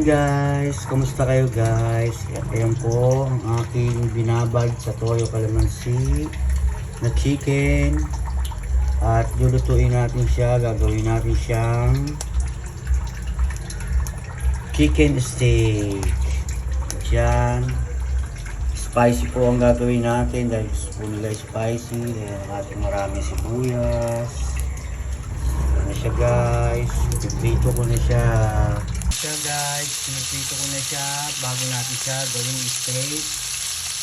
morning guys, kumusta kayo guys? At ayan po ang aking binabag sa toyo calamansi na chicken. At lulutuin natin siya, gagawin natin siyang chicken steak. Yan, spicy po ang gagawin natin dahil gusto po nila spicy. Ayan ang ating maraming sibuyas. Ayan na siya guys, piprito ko na siya. Guys, piniprito ko na siya bago natin siya gawing steak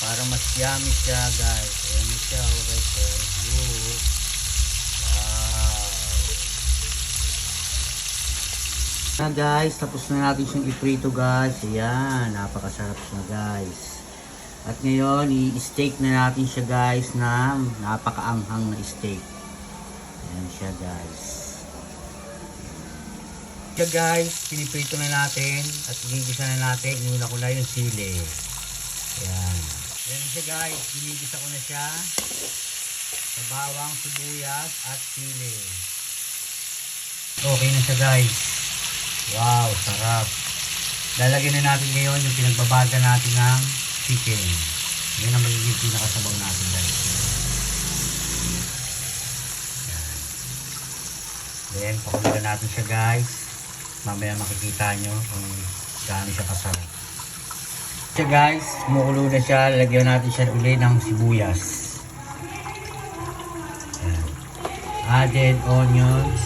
para mas yummy siya guys. Ayan na siya, okay po. Look. Wow. Na guys, tapos na natin siyang iprito guys. Ayan, napakasarap siya guys. At ngayon, i-steak na natin siya guys na napakaanghang na steak. Ayan siya guys. Guys, piniprito na natin at ginigisa na natin. Inuna ko na yung sili. Ayan. Ayan siya guys, ginigisa ko na siya sa bawang, sibuyas at sili. Okay na siya guys. Wow, sarap. Lalagyan na natin ngayon yung pinagbabaga natin ng chicken. Yan ang magiging pinakasabaw natin guys. Ayan. Then, pakuluan natin siya guys. Mamaya makikita nyo kung gaano siya kasarap. So guys, kumukulo na siya. Lalagyan natin siya ulit ng sibuyas. Ayan. Added onions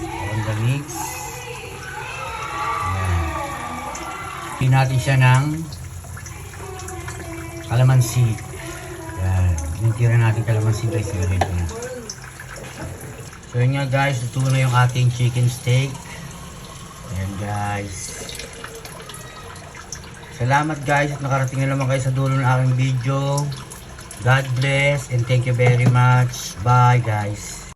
on the mix. Ayan. Piliin natin siya ng kalamansi. Ayan. Yung tira natin kalamansi guys, ilagay ko na. So yun nga guys, ito na yung ating chicken steak. Ayan guys. Salamat guys at nakarating na naman kayo sa dulo ng aking video. God bless and thank you very much. Bye guys.